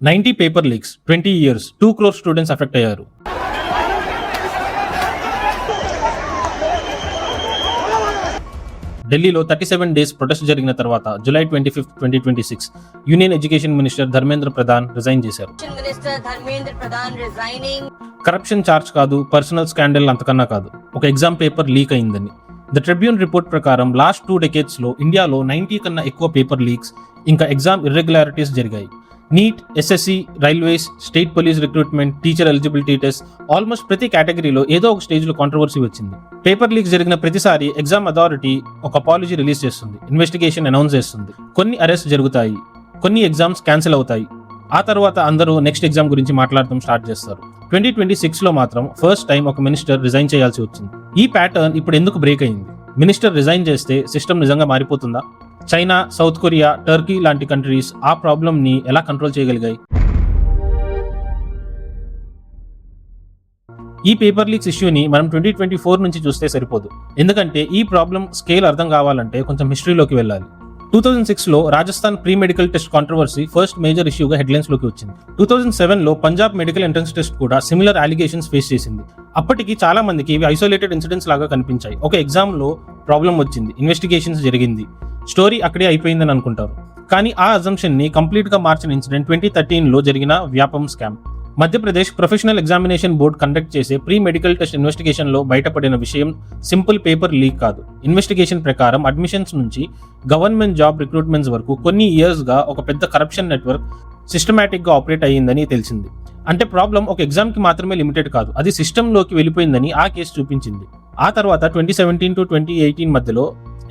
90 paper leaks, 20 years, 2 crore students affect అయ్యారు. ఢిల్లీలో 37 days protest జరిగిన తర్వాత July 25, 2026 union education minister Dharmendra Pradhan resign చేశారు. కరప్షన్ చార్జ్ కాదు, పర్సనల్ స్కాండల్ అంతకన్నా కాదు, ఒక ఎగ్జామ్ పేపర్ లీక్ అయిందని. ద ట్రిబ్యూన్ రిపోర్ట్ ప్రకారం లాస్ట్ 2 decades లో ఇండియాలో 90 కన్నా ఎక్కువ పేపర్ లీక్స్ ఇంకా ఎగ్జామ్ ఇర్రెగ్యులారిటీస్ జరిగాయి. NEET, SSC, railways, state police recruitment, teacher eligibility test, almost ప్రతి కేటగిరీలో ఏదో ఒక స్టేజ్లో కాంట్రవర్సీ వచ్చింది. పేపర్ లీక్స్ జరిగిన ప్రతిసారి ఎగ్జామ్ అథారిటీ ఒక పాలసీ రిలీజ్ చేస్తుంది, ఇన్వెస్టిగేషన్ అనౌన్స్ చేస్తుంది, కొన్ని అరెస్ట్ జరుగుతాయి, కొన్ని ఎగ్జామ్స్ క్యాన్సిల్ అవుతాయి. ఆ తర్వాత అందరూ నెక్స్ట్ ఎగ్జామ్ గురించి మాట్లాడటం స్టార్ట్ చేస్తారు. 2026లో మాత్రం ఫస్ట్ టైం ఒక మినిస్టర్ రిజైన్ చేయాల్సి వచ్చింది. ఈ ప్యాటర్న్ ఇప్పుడు ఎందుకు బ్రేక్ అయింది? మినిస్టర్ రిజైన్ చేస్తే సిస్టమ్ నిజంగా మారిపోతుందా? చైనా, సౌత్ కొరియా, టర్కీ లాంటి కంట్రీస్ ఆ ప్రాబ్లమ్ ని ఎలా కంట్రోల్ చేయగలిగాయి? ఈ పేపర్ లీక్స్ ఇష్యూని మనం 2024 నుంచి చూస్తే సరిపోదు, ఎందుకంటే ఈ ప్రాబ్లం స్కేల్ అర్థం కావాలంటే కొంచెం హిస్టరీలోకి వెళ్ళాలి. 2006లో Rajasthan pre medical test controversy first major ఇష్యూగా హెడ్లైన్స్ లోకి వచ్చింది. 2007లో పంజాబ్ మెడికల్ ఎంట్రన్స్ టెస్ట్ కూడా సిమిలర్ అలిగేషన్స్ ఫేస్ చేసింది. అప్పటికి చాలా మందికి ఇవి ఐసోలేటెడ్ ఇన్సిడెంట్స్ లాగా కనిపించాయి. ఒక ఎగ్జామ్ లో ప్రాబ్లం వచ్చింది, ఇన్వెస్టిగేషన్స్ జరిగింది, స్టోరీ అక్కడే అయిపోయిందని అనుకుంటారు. కానీ ఆ అజంప్షన్ ని కంప్లీట్ గా మార్చిన ఇన్సిడెంట్ 2013లో జరిగిన Vyapam scam. Madhya Pradesh professional examination board conduct చేసే ప్రీ మెడికల్ టెస్ట్ ఇన్వెస్టిగేషన్ లో బయటపడిన విషయం సింపుల్ పేపర్ లీక్ కాదు. ఇన్వెస్టిగేషన్ ప్రకారం అడ్మిషన్స్ నుంచి గవర్నమెంట్ జాబ్ రిక్రూట్మెంట్స్ వరకు కొన్ని ఇయర్స్ గా ఒక పెద్ద కరప్షన్ నెట్వర్క్ సిస్టమాటిక్ గా ఆపరేట్ అయ్యిందని తెలిసింది. అంటే ప్రాబ్లం ఒక ఎగ్జామ్ కి మాత్రమే లిమిటెడ్ కాదు, అది సిస్టమ్ లోకి వెళ్ళిపోయిందని ఆ కేసు చూపించింది. ఆ తర్వాత 2017 to 2018 మధ్యలో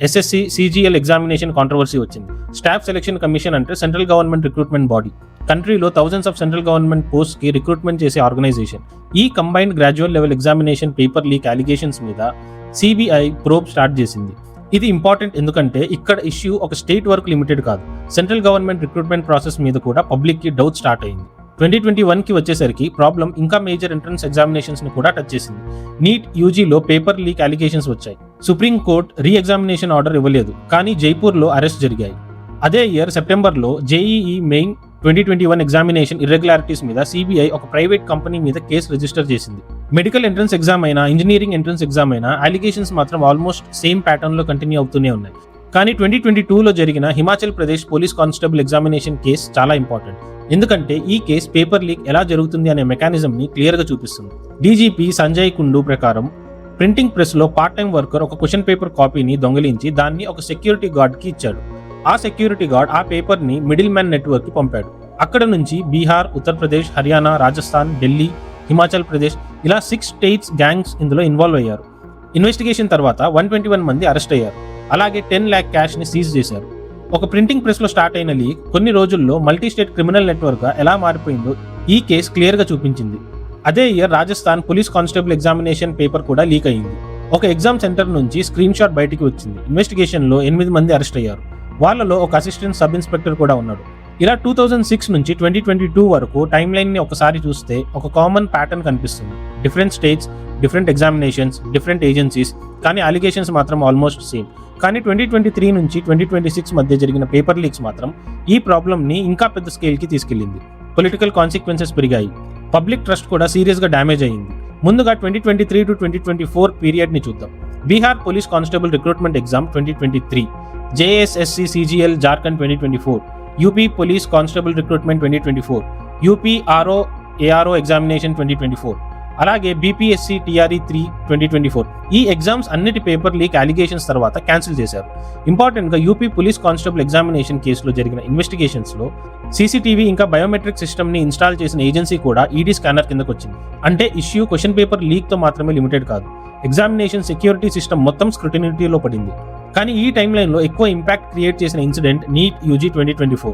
ఎస్ఎస్సి, సిజిఎల్ ఎగ్జామినేషన్ కాంట్రవర్సీ వచ్చింది. స్టాఫ్ సెలక్షన్ కమిషన్ అంటే సెంట్రల్ గవర్నమెంట్ రిక్రూట్మెంట్ బాడీ, కంట్రీలో thousands of central government post కి రిక్రూట్మెంట్ చేసే ఆర్గనైజేషన్. ఈ combined gradual level examination paper leak allegations మీద సిబిఐ ప్రోబ్ స్టార్ట్ చేసింది. ఇది ఇంపార్టెంట్ ఎందుకంటే ఇక్కడ ఇష్యూ ఒక స్టేట్ వరకు లిమిటెడ్ కాదు, సెంట్రల్ గవర్నమెంట్ రిక్రూట్మెంట్ ప్రాసెస్ మీద కూడా పబ్లిక్ కి డౌట్ స్టార్ట్ అయింది. 2021కి వచ్చేసరికి ప్రాబ్లం ఇంకా మేజర్ ఎంట్రన్స్ ఎగ్జామినేషన్స్ ని కూడా టచ్ చేసింది. నీట్, యూజీలో పేపర్ లీక్ అలిగేషన్స్ వచ్చాయి. సుప్రీం కోర్ట్ రీ ఎగ్జామినేషన్ ఆర్డర్ ఇవ్వలేదు, కానీ జైపూర్లో అరెస్ట్ జరిగాయి. అదే ఇయర్ సెప్టెంబర్లో జేఈఈ మెయిన్ 2021 ఎగ్జామినేషన్ ఇర్రెగ్యులారిటీస్ మీద సిబిఐ ఒక ప్రైవేట్ కంపెనీ మీద కేసు రిజిస్టర్ చేసింది. మెడికల్ ఎంట్రన్స్ ఎగ్జామ్ అయినా, ఇంజనీరింగ్ ఎంట్రన్స్ ఎగ్జామ్ అయినా అలిగేషన్స్ మాత్రం ఆల్మోస్ట్ సేమ్ ప్యాటర్న్ లో కంటిన్యూ అవుతూనే ఉన్నాయి. కానీ 2022లో జరిగిన Himachal Pradesh police constable examination case చాలా ఇంపార్టెంట్, ఎందుకంటే ఈ కేసు పేపర్ లీక్ ఎలా జరుగుతుంది అనే మెకానిజం ని క్లియర్ గా చూపిస్తుంది. డీజీపీ సంజయ్ కుండు ప్రకారం ప్రింటింగ్ ప్రెస్ లో పార్ట్ టైం వర్కర్ ఒక క్వశ్చన్ పేపర్ కాపీని దొంగిలించి దాన్ని ఒక సెక్యూరిటీ గార్డ్ కి ఇచ్చాడు. ఆ సెక్యూరిటీ గార్డ్ ఆ పేపర్ ని మిడిల్ మ్యాన్ నెట్వర్క్ కి పంపాడు. అక్కడ నుంచి బీహార్, ఉత్తరప్రదేశ్, హర్యానా, రాజస్థాన్, ఢిల్లీ, హిమాచల్ ప్రదేశ్ ఇలా 6 states గ్యాంగ్స్ ఇందులో ఇన్వాల్వ్ అయ్యారు. ఇన్వెస్టిగేషన్ తర్వాత 121 మంది అరెస్ట్ అయ్యారు. అలాగే 10 lakh క్యాష్ ని సీజ్ చేశారు. ఒక ప్రింటింగ్ ప్రెస్ లో స్టార్ట్ అయిన లీక్ కొన్ని రోజుల్లో మల్టీ స్టేట్ క్రిమినల్ నెట్వర్క్ గా ఎలా మారిపోయిందో ఈ కేసు క్లియర్ గా చూపించింది. అదే year Rajasthan police constable examination paper కూడా లీక్ అయింది. ఒక ఎగ్జామ్ సెంటర్ నుంచి స్క్రీన్ షాట్ బయటికి వచ్చింది. ఇన్వెస్టిగేషన్ లో 8 మంది అరెస్ట్ అయ్యారు. వాళ్ళలో ఒక అసిస్టెంట్ సబ్ ఇన్స్పెక్టర్ కూడా ఉన్నాడు. ఇలా 2006 నుంచి 2022 వరకు టైమ్ లైన్ ని ఒకసారి చూస్తే ఒక కామన్ ప్యాటర్న్ కనిపిస్తుంది. Different states, different examinations, different agencies, కానీ అలిగేషన్స్ మాత్రం ఆల్మోస్ట్ సేమ్. కానీ 2023 నుంచి 2026 మధ్య జరిగిన పేపర్ లీక్స్ మాత్రం ఈ ప్రాబ్లమ్ ని ఇంకా పెద్ద స్కేల్ కి తీసుకెళ్లింది. పొలిటికల్ కాన్సిక్వెన్సెస్ పెరిగాయి, పబ్లిక్ ట్రస్ట్ కూడా సీరియస్ గా డ్యామేజ్ అయ్యింది. ముందుగా 2023 to 2024 పీరియడ్ ని చూద్దాం. Bihar police constable recruitment exam 2023, JSSC CGL Jharkhand 2024, UP police constable recruitment 2024, UP ARO examination 2024, అలాగే బీపీఎస్సీ టీఆర్ఈ 3 2024. ఈ ఎగ్జామ్స్ అన్నిటి పేపర్ లీక్ అలిగేషన్స్ తర్వాత క్యాన్సిల్ చేశారు. ఇంపార్టెంట్ గా యూపీ పోలీస్ కానిస్టేబుల్ ఎగ్జామినేషన్ కేసులో జరిగిన ఇన్వెస్టిగేషన్స్ లో సీసీటీవీ ఇంకా బయోమెట్రిక్ సిస్టమ్ ని ఇన్స్టాల్ చేసిన ఏజెన్సీ కూడా ఈడీ స్కానర్ కిందకు వచ్చింది. అంటే ఇష్యూ క్వశ్చన్ పేపర్ లీక్ తో మాత్రమే లిమిటెడ్ కాదు, ఎగ్జామినేషన్ సెక్యూరిటీ సిస్టమ్ మొత్తం స్క్రూటినిటీలో పడింది. కానీ ఈ టైమ్ లైన్ లో ఎక్కువ ఇంపాక్ట్ క్రియేట్ చేసిన ఇన్సిడెంట్ నీట్ యూజీ 2024.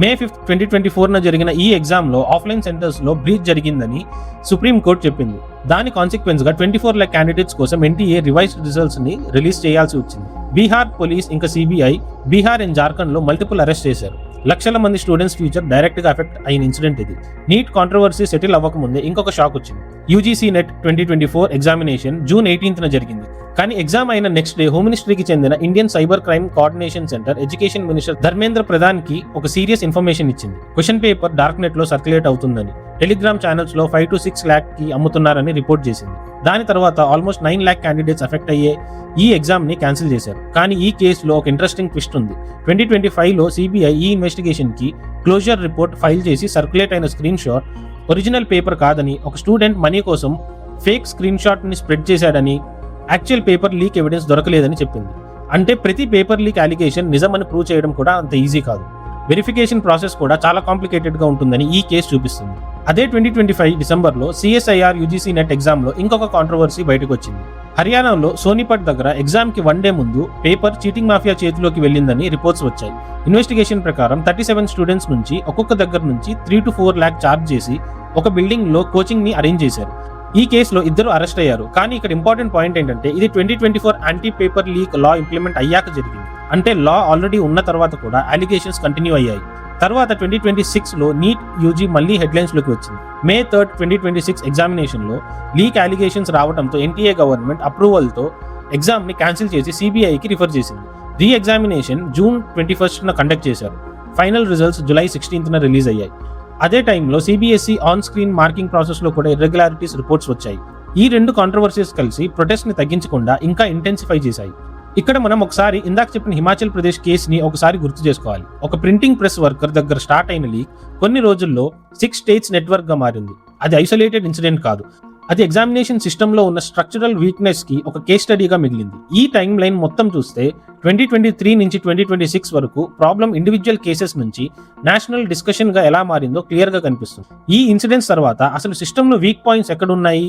May 5, 2024 జరిగిన ఈ ఎగ్జామ్ లో ఆఫ్లైన్ సెంటర్స్ లో బ్రీచ్ జరిగిందని సుప్రీం కోర్టు చెప్పింది. దాని కాన్సిక్వెన్స్ గా 24 lakh క్యాండిడేట్స్ కోసం ఎన్టీఏ రివైజ్డ్ రిజల్ట్స్ ని రిలీజ్ చేయాల్సి వచ్చింది. బీహార్ పోలీస్ ఇంకా సిబిఐ బీహార్ అండ్ జార్ఖండ్ లో మల్టిపుల్ అరెస్ట్ చేశారు. లక్షల మంది స్టూడెంట్స్ ఫ్యూచర్ డైరెక్ట్ గా ఎఫెక్ట్ అయిన ఇన్సిడెంట్ ఇది. నీట్ కాంట్రవర్సీ సెటిల్ అవ్వకముందే ఇంకొక షాక్ వచ్చింది. యూజీసీ నెట్ 2024 ఎగ్జామినేషన్ జూన్ 18న జరిగింది. కానీ ఎగ్జామ్ అయిన నెక్స్ట్ డే హోమ్ మినిస్ట్రీకి చెందిన Indian cyber crime coordination centre education minister Dharmendra Pradhan కి ఒక సీరియస్ ఇన్ఫర్మేషన్ ఇచ్చింది. క్వశ్చన్ పేపర్ డార్క్ నెట్ లో సర్క్యులేట్ అవుతుందని, టెలిగ్రామ్ ఛానల్స్ లో 5 to 6 lakh కి అమ్ముతున్నారని రిపోర్ట్ చేసింది. దాని తర్వాత ఆల్మోస్ట్ 9 lakh క్యాండిడేట్స్ అఫెక్ట్ అయ్యే ఈ ఎగ్జామ్ ని క్యాన్సిల్ చేశారు. కానీ ఈ కేసులో ఒక ఇంట్రెస్టింగ్ ట్విస్ట్ ఉంది. 2025 లో సిబిఐ ఈ ఇన్వెస్టిగేషన్ కి క్లోజర్ రిపోర్ట్ ఫైల్ చేసి సర్క్యులేట్ అయిన స్క్రీన్ షాట్ ఒరిజినల్ పేపర్ కాదని, ఒక స్టూడెంట్ మనీ కోసం ఫేక్ స్క్రీన్ షాట్ ని స్ప్రెడ్ చేశాడని, యాక్చువల్ పేపర్ లీక్ ఎవిడెన్స్ దొరకలేదని చెప్పింది. అంటే ప్రతి పేపర్ లీక్ అలిగేషన్ నిజమని ప్రూవ్ చేయడం కూడా అంత ఈజీ కాదు. వెరిఫికేషన్ ప్రాసెస్ కూడా చాలా కాంప్లికేటెడ్ గా ఉంటుందని ఈ కేసు చూపిస్తుంది. అదే 2025 డిసెంబర్లో సిఎస్ఐఆర్ యూజీసీ నెట్ ఎగ్జామ్ లో ఇంకొక కాంట్రవర్సీ బయటకు వచ్చింది. హర్యానాలో సోనిపట్ దగ్గర ఎగ్జామ్ కి 1 day ముందు పేపర్ చీటింగ్ మాఫియా చేతిలోకి వెళ్ళిందని రిపోర్ట్స్ వచ్చాయి. ఇన్వెస్టిగేషన్ ప్రకారం 37 స్టూడెంట్స్ నుంచి ఒక్కొక్క దగ్గర నుంచి 3 to 4 lakh ఛార్జ్ చేసి ఒక బిల్డింగ్ లో కోచింగ్ ని అరేంజ్ చేశారు. ఈ కేసులో 2 అరెస్ట్ అయ్యారు. కానీ ఇక్కడ ఇంపార్టెంట్ పాయింట్ ఏంటంటే ఇది 2024 యాంటీ పేపర్ లీక్ లా ఇంప్లిమెంట్ అయ్యాక జరిగింది. అంటే లా ఆల్రెడీ ఉన్న తర్వాత కూడా అలిగేషన్స్ కంటిన్యూ అయ్యాయి. తర్వాత 2026 లో నీట్ యూజీ మళ్ళీ హెడ్లైన్స్ లోకి వచ్చింది. May 3, 2026 ఎగ్జామినేషన్ లో లీక్ అలిగేషన్స్ రావడంతో ఎన్టీఏ గవర్నమెంట్ అప్రూవల్ తో ఎగ్జామ్ ని క్యాన్సిల్ చేసి సిబిఐకి రిఫర్ చేసింది. రీ ఎగ్జామినేషన్ June 21న కండక్ట్ చేశారు. ఫైనల్ రిజల్ట్స్ July 16న రిలీజ్ అయ్యాయి. అదే టైంలో CBSE on screen marking process లో కూడా ఇర్రెగ్యులారిటీస్ రిపోర్ట్స్ వచ్చాయి. ఈ 2 కాంట్రవర్సీస్ కలిసి ప్రొటెస్ట్ ని తగ్గించకుండా ఇంకా ఇంటెన్సిఫై చేశాయి. ఇక్కడ మనం ఒకసారి ఇందాక చెప్పిన హిమాచల్ ప్రదేశ్ కేసుని ఒకసారి గుర్తు చేసుకోవాలి. ఒక ప్రింటింగ్ ప్రెస్ వర్కర్ దగ్గర స్టార్ట్ అయిన లీక్ కొన్ని రోజుల్లో 6 states నెట్వర్క్ గా మారింది. అది ఐసోలేటెడ్ ఇన్సిడెంట్ కాదు. అది ఎగ్జామినేషన్ సిస్టమ్ లో ఉన్న స్ట్రక్చరల్ వీక్నెస్ కి ఒక కేస్ స్టడీగా మిగిలింది. ఈ టైం లైన్ మొత్తం చూస్తే 2023 నుంచి 2026 వరకు ప్రాబ్లం ఇండివిజువల్ కేసెస్ నుంచి నేషనల్ డిస్కషన్ గా ఎలా మారిందో క్లియర్ గా కనిపిస్తుంది. ఈ ఇన్సిడెంట్స్ తర్వాత అసలు సిస్టమ్ లో వీక్ పాయింట్స్ ఎక్కడున్నాయి,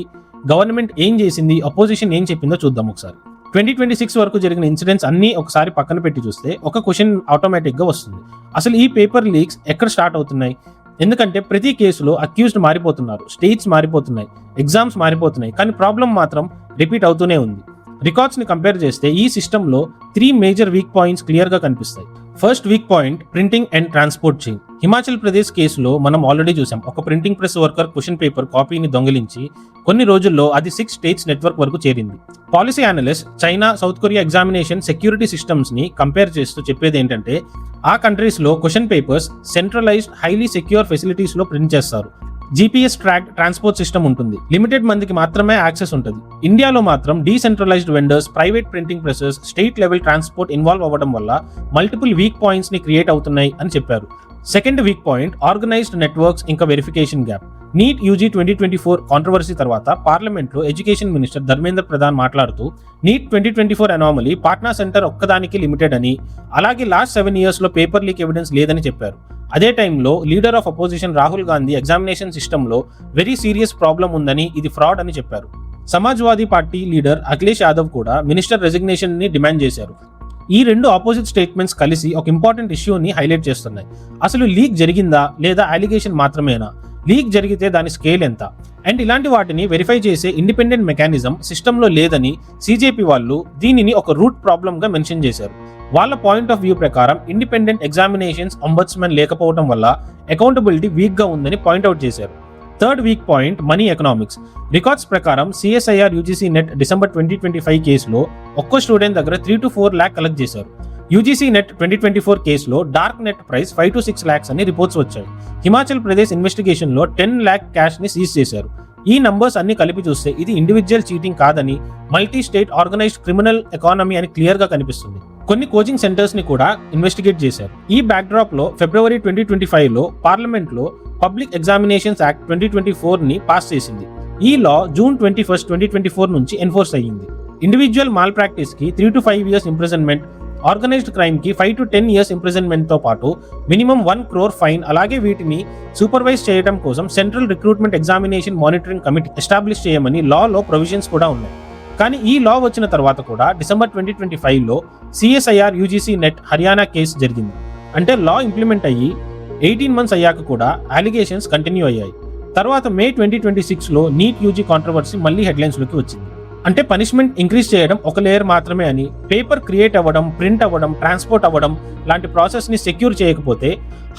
గవర్నమెంట్ ఏం చేసింది, అపోజిషన్ ఏం చెప్పిందో చూద్దాం ఒకసారి. 2026 వరకు జరిగిన ఇన్సిడెంట్స్ అన్ని ఒకసారి పక్కన పెట్టి చూస్తే ఒక క్వశ్చన్ ఆటోమేటిక్ గా వస్తుంది. అసలు ఈ పేపర్ లీక్స్ ఎక్కడ స్టార్ట్ అవుతున్నాయి? ఎందుకంటే ప్రతి కేసులో అక్యూజ్డ్ మారిపోతున్నారు, స్టేట్స్ మారిపోతున్నాయి, ఎగ్జామ్స్ మారిపోతున్నాయి, కానీ ప్రాబ్లం మాత్రం రిపీట్ అవుతూనే ఉంది. రికార్డ్స్ ని కంపేర్ చేస్తే ఈ సిస్టమ్ లో 3 మేజర్ వీక్ పాయింట్స్ క్లియర్ గా కనిపిస్తాయి. First weak point printing and transport chain. Himachal Pradesh కేసులో మనం ఆల్రెడీ చూసాం. ఒక printing press worker question paper కాపీని దొంగిలించి కొన్ని రోజుల్లో అది 6 states నెట్వర్క్ వరకు చేరింది. Policy analyst China, south Korea examination security systems ని కంపేర్ చేస్తూ చెప్పేది ఏంటంటే ఆ కంట్రీస్ లో question papers centralised highly secure facilities లో ప్రింట్ చేస్తారు. GPS ట్రాక్ ట్రాన్స్పోర్ట్ సిస్టమ్ ఉంటుంది. లిమిటెడ్ మందికి మాత్రమే యాక్సెస్ ఉంటుంది. ఇండియాలో మాత్రం decentralised vendors, private printing presses, state level transport involve అవ్వడం వల్ల మల్టిపుల్ వీక్ పాయింట్స్ ని క్రియేట్ అవుతున్నాయి అని చెప్పారు. Second weak point organised networks ఇంకా verification gap. NEET UG 2024 controversy తర్వాత పార్లమెంట్ లో ఎడ్యుకేషన్ మినిస్టర్ ధర్మేంద్ర ప్రధాన్ మాట్లాడుతూ నీట్ 2024 అనామలీ పాట్నా సెంటర్ ఒక్కదానికి లిమిటెడ్ అని, అలాగే లాస్ట్ 7 years లో పేపర్ లీక్ ఎవిడెన్స్ లేదని చెప్పారు. అదే టైంలో leader of opposition Rahul Gandhi examination system లో వెరీ సీరియస్ ప్రాబ్లం ఉందని, ఇది ఫ్రాడ్ అని చెప్పారు. సమాజ్వాదీ పార్టీ లీడర్ అఖిలేష్ యాదవ్ కూడా మినిస్టర్ రెసిగ్నేషన్ ని డిమాండ్ చేశారు. ఈ 2 ఆపోజిట్ స్టేట్మెంట్స్ కలిసి ఒక ఇంపార్టెంట్ ఇష్యూని హైలైట్ చేస్తున్నాయి. అసలు లీక్ జరిగిందా లేదా అలిగేషన్ మాత్రమేనా? లీక్ జరిగితే దాని స్కేల్ ఎంత? అండ్ ఇలాంటి వాటిని వెరిఫై చేసే ఇండిపెండెంట్ మెకానిజం సిస్టంలో లేదని సిజేపీ వాళ్ళు దీనిని ఒక రూట్ ప్రాబ్లమ్ గా మెన్షన్ చేశారు. వాళ్ళ పాయింట్ ఆఫ్ వ్యూ ప్రకారం ఇండిపెండెంట్ ఎగ్జామినేషన్స్ అంబడ్స్మన్ లేకపోవడం వల్ల అకౌంటబిలిటీ వీక్ గా ఉందని పాయింట్అవుట్ చేశారు. Third weak point money economics. Records ప్రకారం సిఎస్ఐఆర్ యూజీసీ నెట్ డిసెంబర్ 2025 కేసులో ఒక్కో స్టూడెంట్ దగ్గర 3 to 4 lakh కలెక్ట్ చేశారు. యూజీసీ నెట్ 2024 కేసులో dark net price 5 to 6 lakhs అని రిపోర్ట్స్ వచ్చాయి. హిమాచల్ ప్రదేశ్ ఇన్వెస్టిగేషన్ లో 10 lakh క్యాష్ ని సీజ్ చేశారు. ఈ నంబర్స్ అన్ని కలిపి చూస్తే ఇది ఇండివిజువల్ చీటింగ్ కాదని, multi state organised criminal economy అని క్లియర్ గా కనిపిస్తుంది. కొన్ని కోచింగ్ సెంటర్స్ ని కూడా ఇన్వెస్టిగేట్ చేశారు. ఈ బ్యాక్డ్రాప్ లో ఫిబ్రవరి 2025 లో పార్లమెంట్ లో పబ్లిక్ ఎగ్జామినేషన్స్ యాక్ట్ 2024 ని పాస్ చేసింది. ఈ లా June 21, 2024 నుంచి ఎన్ఫోర్స్ అయ్యింది. ఇండివిజువల్ మాల్ ప్రాక్టీస్ కి 3 to 5 years imprisonment, organised crime కి 5 to 10 years ఇంప్రిజన్మెంట్ తో పాటు మినిమం 1 crore ఫైన్, అలాగే వీటిని సూపర్వైజ్ చేయడం కోసం central recruitment examination monitoring committee establish చేయమని లాలో ప్రొవిజన్స్ కూడా ఉన్నాయి. కానీ ఈ లా వచ్చిన తర్వాత కూడా డిసెంబర్ 2025 లో CSIR UGC net Haryana case జరిగింది. అంటే లా ఇంప్లిమెంట్ అయ్యి 18 months అయ్యాక కూడా అలిగేషన్స్ కంటిన్యూ అయ్యాయి. తర్వాత May 2026 లో నీట్ యూజీ కాంట్రవర్సీ మళ్ళీ హెడ్లైన్స్ లోకి వచ్చింది. అంటే పనిష్మెంట్ ఇంక్రీజ్ చేయడం ఒక లేయర్ మాత్రమే అని, పేపర్ క్రియేట్ అవ్వడం, ప్రింట్ అవ్వడం, ట్రాన్స్పోర్ట్ అవ్వడం లాంటి ప్రాసెస్ ని సెక్యూర్ చేయకపోతే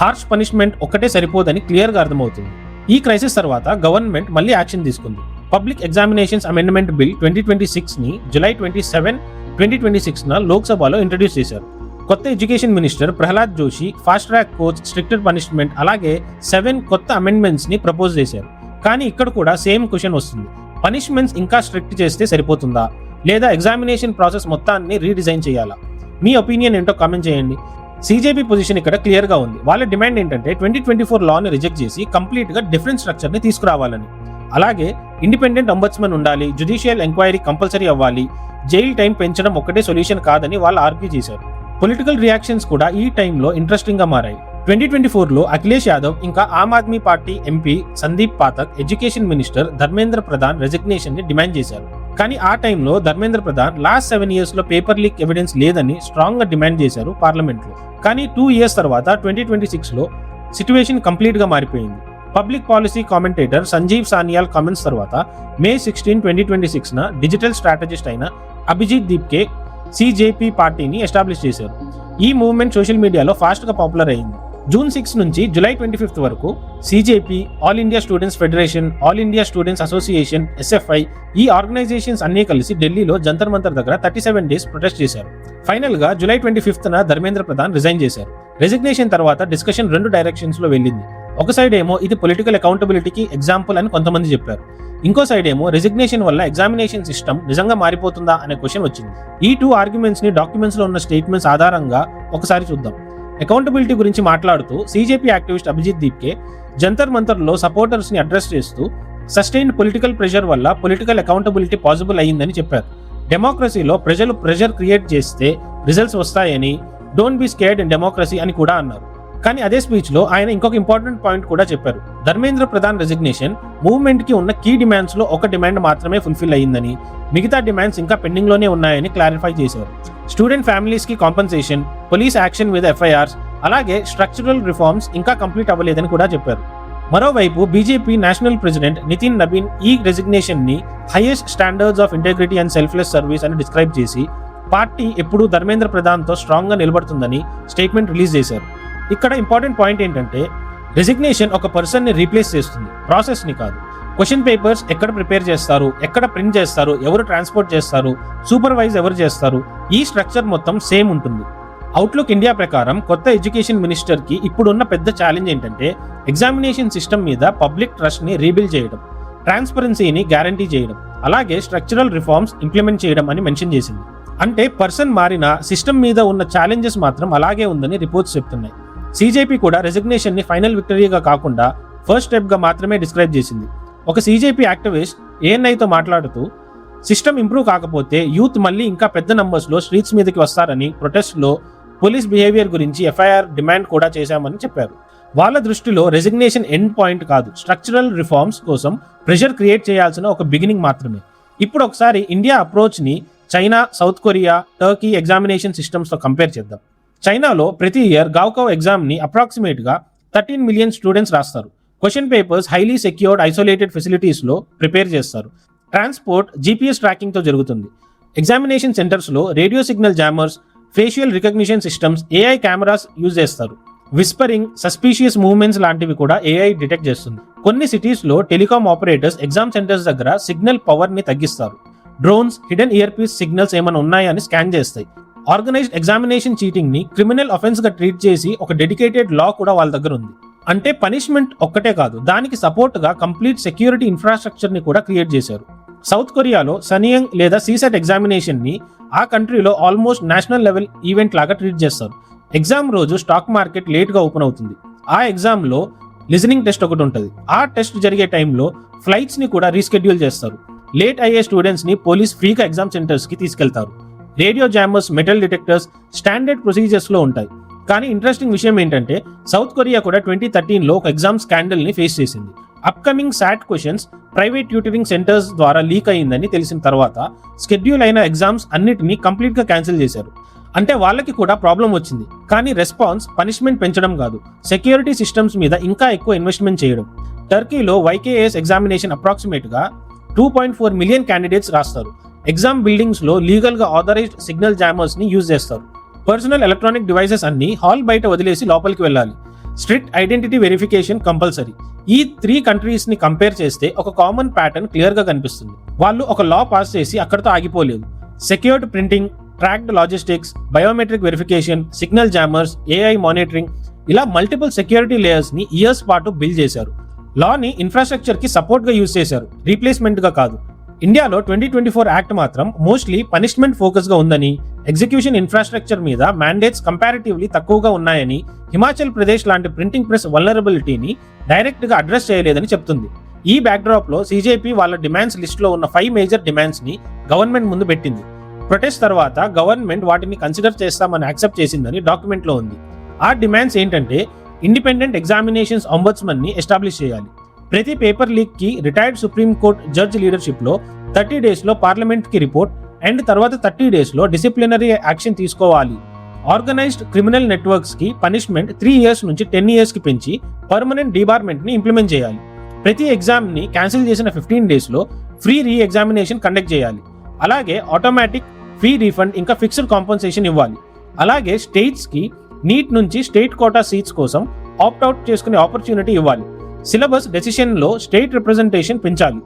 హార్ష్ పనిష్మెంట్ ఒక్కటే సరిపోదని క్లియర్ గా అర్థమవుతుంది. ఈ క్రైసిస్ తర్వాత గవర్నమెంట్ మళ్ళీ యాక్షన్ తీసుకుంది. పబ్లిక్ ఎగ్జామినేషన్స్ అమెండ్మెంట్ బిల్ 2026ని జూలై 27, 2026న లోక్సభలో ఇంట్రడ్యూస్ చేశారు. కొత్త education minister Prahlad Joshi fast track course, stricter punishment, అలాగే 7 కొత్త అమెండ్మెంట్స్ ని ప్రపోజ్ చేశారు. కానీ ఇక్కడ కూడా సేమ్ క్వశ్చన్ వస్తుంది. పనిష్మెంట్స్ ఇంకా స్ట్రిక్ట్ చేస్తే సరిపోతుందా, లేదా ఎగ్జామినేషన్ ప్రాసెస్ మొత్తాన్ని రీడిజైన్ చేయాలా? మీ ఒపీనియన్ ఏంటో కామెంట్ చేయండి. సీజేపీ పొజిషన్ ఇక్కడ క్లియర్ గా ఉంది. వాళ్ళ డిమాండ్ ఏంటంటే 2024 లాని రిజెక్ట్ చేసి కంప్లీట్ గా డిఫరెంట్ స్ట్రక్చర్ ని తీసుకురావాలని. అలాగే ఇండిపెండెంట్ అంబడ్స్మన్ ఉండాలి, జ్యుడిషియల్ ఎంక్వైరీ కంపల్సరీ అవ్వాలి, జైల్ టైం పెంచడం ఒక్కటే సొల్యూషన్ కాదని వాళ్ళు ఆర్గ్యూ చేశారు. పొలిటికల్ రియాక్షన్స్ కూడా ఈ టైంలో ఇంట్రెస్టింగ్ గా మారాయి. 2024లో అఖిలేష్ యాదవ్ ఇంకా Aam Aadmi party MP Sandeep Pathak education minister Dharmendra Pradhan resignation ని డిమాండ్ చేశారు. కానీ ఆ టైంలో ధర్మేంద్ర ప్రధాన్ లాస్ట్ 7 years లో పేపర్ లీక్ ఎవిడెన్స్ లేదని స్ట్రాంగ్ గా డిమాండ్ చేశారు పార్లమెంట్ లో. కానీ 2 years తర్వాత 2026లో సిచ్యువేషన్ కంప్లీట్ గా మారిపోయింది. Public policy commentator Sanjeev Sanyal comments తర్వాత May 16, 2026న డిజిటల్ స్ట్రాటజిస్ట్ అయిన అభిజిత్ దీప్కే సిజేపీ పార్టీని ఎస్టాబ్లిష్ చేశారు. ఈ మూవ్మెంట్ సోషల్ మీడియాలో ఫాస్ట్ గా పాపులర్ అయింది. June 6 నుంచి July 25 వరకు CJP, all India students federation, all India students association, SFI ఈ ఆర్గనైజేషన్స్ అన్ని కలిసి ఢిల్లీలో జంతర్ మంతర్ దగ్గర 37 days ప్రొటెస్ట్ చేశారు. ఫైనల్ గా July 25న ధర్మేంద్ర ప్రధాన్ రిజైన్ చేశారు. రెసిగ్నేషన్ తర్వాత డిస్కషన్ 2 డైరెక్షన్స్ లో వెళ్ళింది. ఒక సైడ్ ఏమో ఇది పొలిటికల్ అకౌంటబిలిటీకి ఎగ్జాంపుల్ అని కొంతమంది చెప్పారు. ఇంకో సైడ్ ఏమో రెసిగ్నేషన్ వల్ల ఎగ్జామినేషన్ సిస్టమ్ నిజంగా మారిపోతుందా అనే క్వశ్చన్ వచ్చింది. ఈ 2 ఆర్గ్యుమెంట్స్ ని డాక్యుమెంట్స్ లో ఉన్న స్టేట్మెంట్స్ ఆధారంగా ఒకసారి చూద్దాం. అకౌంటబిలిటీ గురించి మాట్లాడుతూ సిజేపీ యాక్టివిస్ట్ అభిజిత్ దీప్కే జంతర్ మంతర్ లో సపోర్టర్స్ ని అడ్రస్ చేస్తూ సస్టైన్డ్ పొలిటికల్ ప్రెషర్ వల్ల పొలిటికల్ అకౌంటబిలిటీ పాసిబుల్ అయ్యిందని చెప్పారు. డెమోక్రసీలో ప్రజలు ప్రెషర్ క్రియేట్ చేస్తే రిజల్ట్స్ వస్తాయని, don't be scared in democracy అని కూడా అన్నారు. కానీ అదే స్పీచ్ లో ఆయన ఇంకొక ఇంపార్టెంట్ పాయింట్ కూడా చెప్పారు. ధర్మేంద్ర ప్రధాన్ రెసిగ్నేషన్ మూవ్మెంట్ కి ఉన్న కీ డిమాండ్స్ లో ఒక డిమాండ్ మాత్రమే ఫుల్ఫిల్ అయ్యిందని, మిగతా డిమాండ్స్ ఇంకా పెండింగ్ లోనే ఉన్నాయని క్లారిఫై చేశారు. స్టూడెంట్ ఫ్యామిలీస్ కి compensation, police action with FIRs, అలాగే స్ట్రక్చరల్ రిఫార్మ్స్ ఇంకా కంప్లీట్ అవ్వలేదని కూడా చెప్పారు. మరోవైపు BJP national president Nitin Nabin ఈ రెసిగ్నేషన్ ని highest standards of integrity and selfless service అని డిస్క్రైబ్ చేసి పార్టీ ఎప్పుడూ ధర్మేంద్ర ప్రధాన్ తో స్ట్రాంగ్ గా నిలబడుతుందని స్టేట్మెంట్ రిలీజ్ చేశారు. ఇక్కడ ఇంపార్టెంట్ పాయింట్ ఏంటంటే రెసిగ్నేషన్ ఒక పర్సన్ ని రీప్లేస్ చేస్తుంది, ప్రాసెస్ ని కాదు. క్వశ్చన్ పేపర్స్ ఎక్కడ ప్రిపేర్ చేస్తారు, ఎక్కడ ప్రింట్ చేస్తారు, ఎవరు ట్రాన్స్పోర్ట్ చేస్తారు, సూపర్వైజ్ ఎవరు చేస్తారు, ఈ స్ట్రక్చర్ మొత్తం సేమ్ ఉంటుంది. అవుట్లుక్ ఇండియా ప్రకారం కొత్త ఎడ్యుకేషన్ మినిస్టర్ కి ఇప్పుడున్న పెద్ద ఛాలెంజ్ ఏంటంటే ఎగ్జామినేషన్ సిస్టమ్ మీద పబ్లిక్ ట్రస్ట్ ని రీబిల్డ్ చేయడం, ట్రాన్స్పరెన్సీని గ్యారంటీ చేయడం, అలాగే స్ట్రక్చరల్ రిఫార్మ్స్ ఇంప్లిమెంట్ చేయడం అని మెన్షన్ చేసింది. అంటే పర్సన్ మారిన సిస్టమ్ మీద ఉన్న ఛాలెంజెస్ మాత్రం అలాగే ఉందని రిపోర్ట్స్ చెప్తున్నాయి. సిజేపీ కూడా రెసిగ్నేషన్ ని ఫైనల్ విక్టరీగా కాకుండా ఫస్ట్ స్టెప్ గా మాత్రమే డిస్క్రైబ్ చేసింది. ఒక సిజేపీ యాక్టివిస్ట్ ఏఎన్ఐతో మాట్లాడుతూ సిస్టమ్ ఇంప్రూవ్ కాకపోతే యూత్ మళ్ళీ ఇంకా పెద్ద నంబర్స్ లో స్ట్రీట్స్ మీదకి వస్తారని, ప్రొటెస్ట్ లో పోలీస్ బిహేవియర్ గురించి ఎఫ్ఐఆర్ డిమాండ్ కూడా చేశామని చెప్పారు. వాళ్ళ దృష్టిలో రెసిగ్నేషన్ ఎండ్ పాయింట్ కాదు, స్ట్రక్చరల్ రిఫార్మ్స్ కోసం ప్రెషర్ క్రియేట్ చేయాల్సిన ఒక బిగినింగ్ మాత్రమే. ఇప్పుడు ఒకసారి ఇండియా అప్రోచ్ ని China, south Korea, Turkey examination systems తో కంపేర్ చేద్దాం. చైనాలో ప్రతి ఇయర్ గావ్కావ్ ఎగ్జామ్ ని అప్రాక్సిమేట్ గా 13 million స్టూడెంట్స్ రాస్తారు. Question papers highly secured isolated facilities లో ప్రిపేర్ చేస్తారు. ట్రాన్స్పోర్ట్ జీపీఎస్ ట్రాకింగ్ తో జరుగుతుంది. ఎగ్జామినేషన్ సెంటర్స్ లో radio signal jammers, facial recognition systems, AI cameras use చేస్తారు. విస్పరింగ్, సస్పీషియస్ మూవ్మెంట్స్ లాంటివి కూడా ఏఐ డిటెక్ట్ చేస్తుంది. కొన్ని సిటీస్ లో టెలికాం ఆపరేటర్స్ ఎగ్జామ్ సెంటర్స్ దగ్గర సిగ్నల్ పవర్ ని తగ్గిస్తారు. Drones, hidden earpiece signals ఏమైనా ఉన్నాయని స్కాన్ చేస్తాయి. ఆర్గనైజ్డ్ ఎగ్జామినేషన్ చీటింగ్ ని క్రిమినల్ అఫెన్స్ గా ట్రీట్ చేసి ఒక డెడికేటెడ్ లా కూడా వాళ్ళ దగ్గర ఉంది. అంటే పనిష్మెంట్ ఒక్కటే కాదు, దానికి సపోర్ట్ గా కంప్లీట్ సెక్యూరిటీ ఇన్ఫ్రాస్ట్రక్చర్ ని కూడా క్రియేట్ చేశారు. సౌత్ కొరియాలో సనియంగ్ లేదా సీసెట్ ఎగ్జామినేషన్ ని ఆ కంట్రీలో ఆల్మోస్ట్ నేషనల్ లెవెల్ ఈవెంట్ లాగా ట్రీట్ చేస్తారు. ఎగ్జామ్ రోజు స్టాక్ మార్కెట్ లేట్ గా ఓపెన్ అవుతుంది. ఆ ఎగ్జామ్ లో లిజనింగ్ టెస్ట్ ఒకటి ఉంటుంది. ఆ టెస్ట్ జరిగే టైంలో ఫ్లైట్స్ ని కూడా రీస్కెడ్యూల్ చేస్తారు. లేట్ అయ్యే స్టూడెంట్స్ ని పోలీస్ ఫ్రీగా ఎగ్జామ్ సెంటర్స్ కి తీసుకెళ్తారు. Radio jammers, metal detectors standard procedures లో ఉంటాయి. కానీ ఇంట్రెస్టింగ్ విషయం ఏంటంటే సౌత్ కొరియా కూడా 2013లో ఒక ఎగ్జామ్ స్కాండల్ ని ఫేస్ చేసింది. అప్కమింగ్ సాట్ క్వశ్చన్స్ ప్రైవేట్ ట్యూటరింగ్ సెంటర్స్ ద్వారా లీక్ అయిందని తెలిసిన తర్వాత షెడ్యూల్ అయిన ఎగ్జామ్స్ అన్నిటినీ కంప్లీట్ గా క్యాన్సిల్ చేశారు. అంటే వాళ్ళకి కూడా ప్రాబ్లం వచ్చింది. కానీ రెస్పాన్స్ పనిష్మెంట్ పెంచడం కాదు, సెక్యూరిటీ సిస్టమ్స్ మీద ఇంకా ఎక్కువ ఇన్వెస్ట్మెంట్ చేయడం. టర్కీలో వైకేఎస్ ఎగ్జామినేషన్ అప్రాక్సిమేట్ గా 2.4 million క్యాండిడేట్స్ రాస్తారు. ఎగ్జామ్ బిల్డింగ్స్ లో లీగల్ గా ఆథరైజ్డ్ సిగ్నల్ జామర్స్ ని యూజ్ చేస్తారు. పర్సనల్ ఎలక్ట్రానిక్ డివైసెస్ అన్ని హాల్ బయట వదిలేసి లోపలికి వెళ్ళాలి. Strict identity verification compulsory. ఈ 3 కంట్రీస్ ని కంపేర్ చేస్తే ఒక కామన్ ప్యాటర్న్ క్లియర్ గా కనిపిస్తుంది. వాళ్ళు ఒక లా పాస్ చేసి అక్కడతో ఆగిపోలేదు. Secured printing, tracked logistics, biometric verification, signal jammers, AI monitoring, ఇలా మల్టిపుల్ సెక్యూరిటీ లేయర్స్ ని ఇయర్స్ పాటు బిల్డ్ చేశారు. లాని ఇన్ఫ్రాస్ట్రక్చర్ కి సపోర్ట్ గా యూజ్ చేశారు, రీప్లేస్మెంట్ గా కాదు. ఇండియాలో 2024 యాక్ట్ మాత్రం మోస్ట్లీ పనిష్మెంట్ ఫోకస్ గా ఉందని, ఎగ్జిక్యూషన్ ఇన్ఫ్రాస్ట్రక్చర్ మీద మ్యాండేట్స్ కంపారిటివ్లీ తక్కువగా ఉన్నాయని, హిమాచల్ ప్రదేశ్ లాంటి ప్రింటింగ్ ప్రెస్ వల్నరబిలిటీని డైరెక్ట్ గా అడ్రస్ చేయలేదని చెప్తుంది. ఈ బ్యాక్డ్రాప్ లో సిజేపీ వాళ్ళ డిమాండ్స్ లిస్ట్ లో ఉన్న 5 మేజర్ డిమాండ్స్ ని గవర్నమెంట్ ముందు పెట్టింది. ప్రొటెస్ట్ తర్వాత గవర్నమెంట్ వాటిని కన్సిడర్ చేస్తామని యాక్సెప్ట్ చేసిందని డాక్యుమెంట్ లో ఉంది. ఆ డిమాండ్స్ ఏంటంటే ఇండిపెండెంట్ ఎగ్జామినేషన్స్ అంబడ్స్మన్ ని ఎస్టాబ్లిష్ చేయాలి. ప్రతి పేపర్ లీక్ కి retired supreme court judge leadership లో 30 days లో పార్లమెంట్ కి రిపోర్ట్ అండ్ తర్వాత 30 days లో డిసిప్లినరీ యాక్షన్ తీసుకోవాలి. ఆర్గనైజ్డ్ క్రిమినల్ నెట్వర్క్స్ కి పనిష్మెంట్ 3 years నుంచి 10 years కి పెంచి పర్మనెంట్ డిబార్మెంట్ ని ఇంప్లిమెంట్ చేయాలి. ప్రతి ఎగ్జామ్ ని క్యాన్సిల్ చేసిన 15 days లో ఫ్రీ రీ ఎగ్జామినేషన్ కండక్ట్ చేయాలి. అలాగే ఆటోమేటిక్ ఫ్రీ రీఫండ్ ఇంకా ఫిక్స్డ్ కాంపన్సేషన్ ఇవ్వాలి. అలాగే స్టేట్స్ కి నీట్ నుంచి స్టేట్ కోటా సీట్స్ కోసం ఆప్ట్అవుట్ చేసుకునే ఆపర్చునిటీ ఇవ్వాలి. సిలబస్ డెసిషన్ లో స్టేట్ రిప్రజెంటేషన్ పెంచాలి.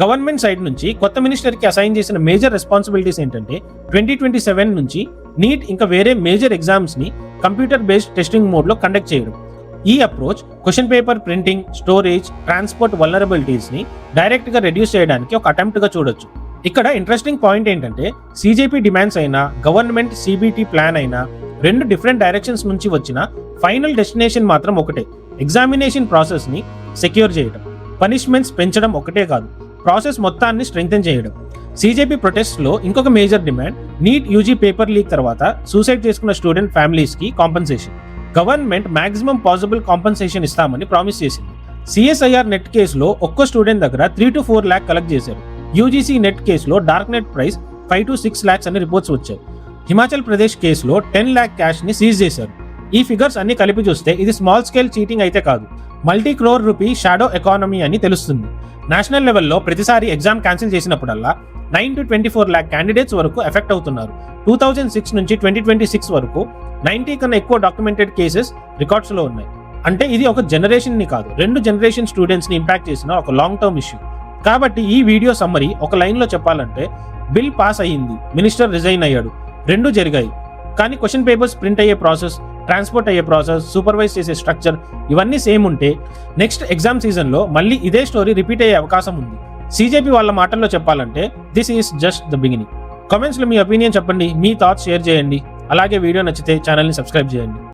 గవర్నమెంట్ సైడ్ నుంచి కొత్త మినిస్టర్ కి అసైన్ చేసిన మేజర్ రెస్పాన్సిబిలిటీస్ ఏంటంటే 2027 నుంచి నీట్ ఇంకా వేరే మేజర్ ఎగ్జామ్స్ ని కంప్యూటర్ బేస్డ్ టెస్టింగ్ మోడ్ లో కండక్ట్ చేయడం. ఈ approach question paper printing, storage, transport vulnerabilities ని డైరెక్ట్ గా రెడ్యూస్ చేయడానికి ఒక అటెంప్ట్ గా చూడొచ్చు. ఇక్కడ ఇంట్రెస్టింగ్ పాయింట్ ఏంటంటే సిజేపీ డిమాండ్స్ అయినా గవర్నమెంట్ సిబిటి ప్లాన్ అయినా 2 డిఫరెంట్ డైరెక్షన్స్ నుంచి వచ్చిన ఫైనల్ డెస్టినేషన్ మాత్రం ఒకటే. ఎగ్జామినేషన్ ప్రాసెస్ ని సెక్యూర్ చేయడం, పనిష్మెంట్స్ పెంచడం ఒకటే కాదు, ప్రాసెస్ మొత్తాన్ని స్ట్రెంగ్థెన్ చేయడం. సిజేపీ ప్రొటెస్ట్ లో ఇంకొక major demand NEET UG paper leak తర్వాత సూసైడ్ చేసుకున్న స్టూడెంట్ ఫ్యామిలీస్ కి compensation. Government maximum possible compensation ఇస్తామని ప్రామిస్ చేసింది. సిఎస్ఐఆర్ నెట్ కేసులో ఒక్కో స్టూడెంట్ దగ్గర 3 to 4 lakh కలెక్ట్ చేశారు. యూజీసీ నెట్ కేసులో dark net price 5 to 6 lakhs అని రిపోర్ట్స్ వచ్చాయి. హిమాచల్ ప్రదేశ్ కేసులో 10 lakh క్యాష్ ని సీజ్ చేశారు. ఈ ఫిగర్స్ అన్ని కలిపి చూస్తే ఇది స్మాల్ స్కేల్ చీటింగ్ అయితే కాదు, multi crore rupee shadow economy అని తెలుస్తుంది. నేషనల్ లెవెల్లో ప్రతిసారి ఎగ్జామ్ క్యాన్సిల్ చేసినప్పుడల్లా 9 to 24 lakh క్యాండిడేట్స్ వరకు ఎఫెక్ట్ అవుతున్నారు. 2006 నుంచి 2026 వరకు 90 కన్నా ఎక్కువ డాక్యుమెంటెడ్ కేసెస్ రికార్డ్స్ లో ఉన్నాయి. అంటే ఇది ఒక జనరేషన్ ని కాదు, 2 generation స్టూడెంట్స్ ని ఇంపాక్ట్ చేసిన ఒక లాంగ్ టర్మ్ ఇష్యూ. కాబట్టి ఈ వీడియో సమ్మరీ ఒక లైన్ లో చెప్పాలంటే బిల్ పాస్ అయ్యింది, మినిస్టర్ రిజైన్ అయ్యాడు, 2 జరిగాయి. కానీ క్వశ్చన్ పేపర్స్ ప్రింట్ అయ్యే ప్రాసెస్, ట్రాన్స్పోర్ట్ అయ్యే ప్రాసెస్, సూపర్వైజ్ చేసే స్ట్రక్చర్ ఇవన్నీ సేమ్ ఉంటే నెక్స్ట్ ఎగ్జామ్ సీజన్ లో మళ్ళీ ఇదే స్టోరీ రిపీట్ అయ్యే అవకాశం ఉంది. సిజేపీ వాళ్ళ మాటల్లో చెప్పాలంటే this is just the beginning. Comments లో మీ ఒపీనియన్ చెప్పండి, మీ థాట్స్ షేర్ చేయండి. అలాగే వీడియో నచ్చితే ఛానల్ని సబ్స్క్రైబ్ చేయండి.